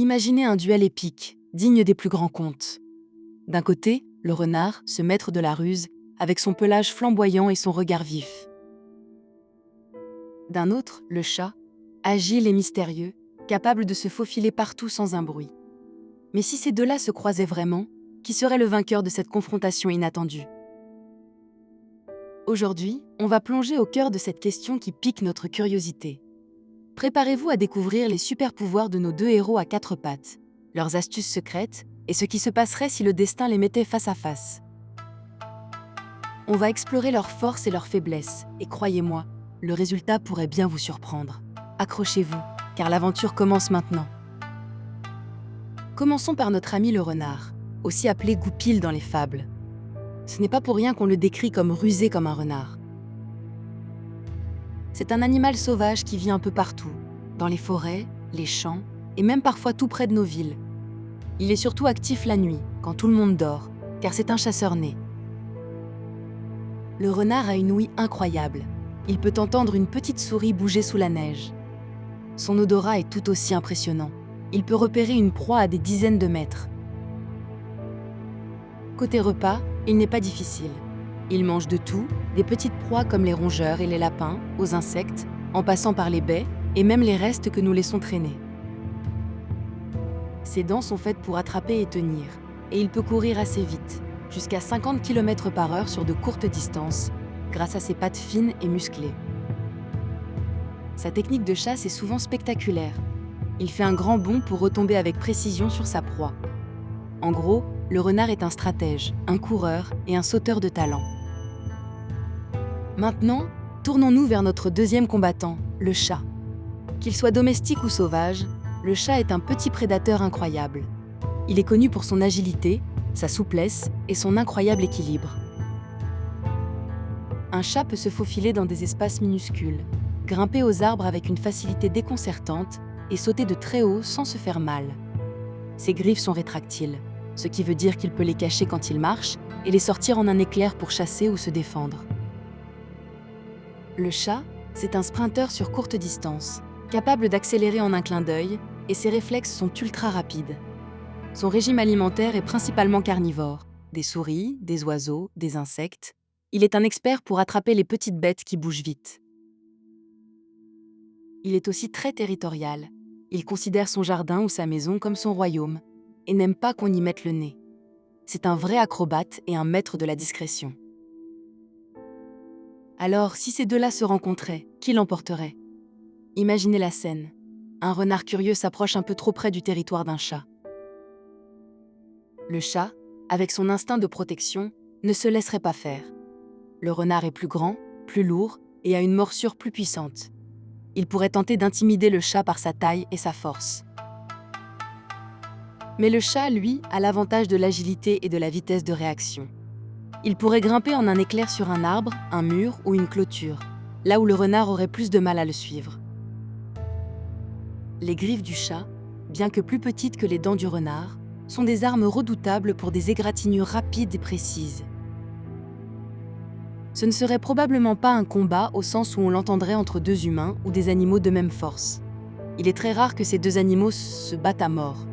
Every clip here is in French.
Imaginez un duel épique, digne des plus grands contes. D'un côté, le renard, ce maître de la ruse, avec son pelage flamboyant et son regard vif. D'un autre, le chat, agile et mystérieux, capable de se faufiler partout sans un bruit. Mais si ces deux-là se croisaient vraiment, qui serait le vainqueur de cette confrontation inattendue? Aujourd'hui, on va plonger au cœur de cette question qui pique notre curiosité. Préparez-vous à découvrir les super-pouvoirs de nos deux héros à quatre pattes, leurs astuces secrètes et ce qui se passerait si le destin les mettait face à face. On va explorer leurs forces et leurs faiblesses, et croyez-moi, le résultat pourrait bien vous surprendre. Accrochez-vous, car l'aventure commence maintenant. Commençons par notre ami le renard, aussi appelé Goupil dans les fables. Ce n'est pas pour rien qu'on le décrit comme rusé comme un renard. C'est un animal sauvage qui vit un peu partout, dans les forêts, les champs, et même parfois tout près de nos villes. Il est surtout actif la nuit, quand tout le monde dort, car c'est un chasseur né. Le renard a une ouïe incroyable. Il peut entendre une petite souris bouger sous la neige. Son odorat est tout aussi impressionnant. Il peut repérer une proie à des dizaines de mètres. Côté repas, il n'est pas difficile. Il mange de tout, des petites proies comme les rongeurs et les lapins, aux insectes, en passant par les baies et même les restes que nous laissons traîner. Ses dents sont faites pour attraper et tenir, et il peut courir assez vite, jusqu'à 50 km/h sur de courtes distances, grâce à ses pattes fines et musclées. Sa technique de chasse est souvent spectaculaire. Il fait un grand bond pour retomber avec précision sur sa proie. En gros, le renard est un stratège, un coureur et un sauteur de talent. Maintenant, tournons-nous vers notre deuxième combattant, le chat. Qu'il soit domestique ou sauvage, le chat est un petit prédateur incroyable. Il est connu pour son agilité, sa souplesse et son incroyable équilibre. Un chat peut se faufiler dans des espaces minuscules, grimper aux arbres avec une facilité déconcertante et sauter de très haut sans se faire mal. Ses griffes sont rétractiles, ce qui veut dire qu'il peut les cacher quand il marche et les sortir en un éclair pour chasser ou se défendre. Le chat, c'est un sprinteur sur courte distance, capable d'accélérer en un clin d'œil, et ses réflexes sont ultra rapides. Son régime alimentaire est principalement carnivore, des souris, des oiseaux, des insectes. Il est un expert pour attraper les petites bêtes qui bougent vite. Il est aussi très territorial. Il considère son jardin ou sa maison comme son royaume, et n'aime pas qu'on y mette le nez. C'est un vrai acrobate et un maître de la discrétion. Alors, si ces deux-là se rencontraient, qui l'emporterait? Imaginez la scène. Un renard curieux s'approche un peu trop près du territoire d'un chat. Le chat, avec son instinct de protection, ne se laisserait pas faire. Le renard est plus grand, plus lourd et a une morsure plus puissante. Il pourrait tenter d'intimider le chat par sa taille et sa force. Mais le chat, lui, a l'avantage de l'agilité et de la vitesse de réaction. Il pourrait grimper en un éclair sur un arbre, un mur ou une clôture, là où le renard aurait plus de mal à le suivre. Les griffes du chat, bien que plus petites que les dents du renard, sont des armes redoutables pour des égratignures rapides et précises. Ce ne serait probablement pas un combat au sens où on l'entendrait entre deux humains ou des animaux de même force. Il est très rare que ces deux animaux se battent à mort.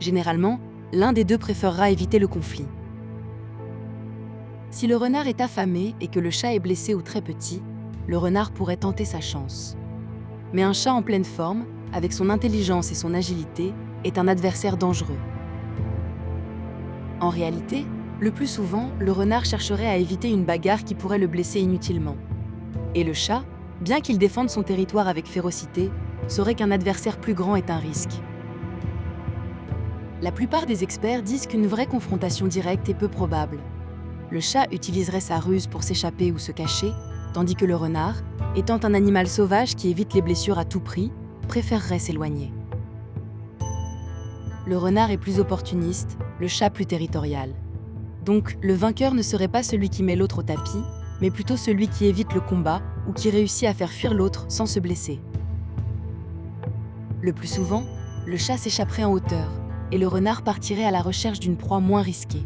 Généralement, l'un des deux préférera éviter le conflit. Si le renard est affamé et que le chat est blessé ou très petit, le renard pourrait tenter sa chance. Mais un chat en pleine forme, avec son intelligence et son agilité, est un adversaire dangereux. En réalité, le plus souvent, le renard chercherait à éviter une bagarre qui pourrait le blesser inutilement. Et le chat, bien qu'il défende son territoire avec férocité, saurait qu'un adversaire plus grand est un risque. La plupart des experts disent qu'une vraie confrontation directe est peu probable. Le chat utiliserait sa ruse pour s'échapper ou se cacher, tandis que le renard, étant un animal sauvage qui évite les blessures à tout prix, préférerait s'éloigner. Le renard est plus opportuniste, le chat plus territorial. Donc, le vainqueur ne serait pas celui qui met l'autre au tapis, mais plutôt celui qui évite le combat ou qui réussit à faire fuir l'autre sans se blesser. Le plus souvent, le chat s'échapperait en hauteur, et le renard partirait à la recherche d'une proie moins risquée.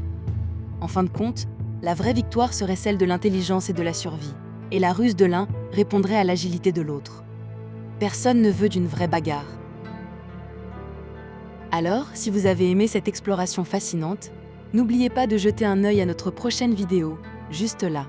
En fin de compte, la vraie victoire serait celle de l'intelligence et de la survie, et la ruse de l'un répondrait à l'agilité de l'autre. Personne ne veut d'une vraie bagarre. Alors, si vous avez aimé cette exploration fascinante, n'oubliez pas de jeter un œil à notre prochaine vidéo, juste là.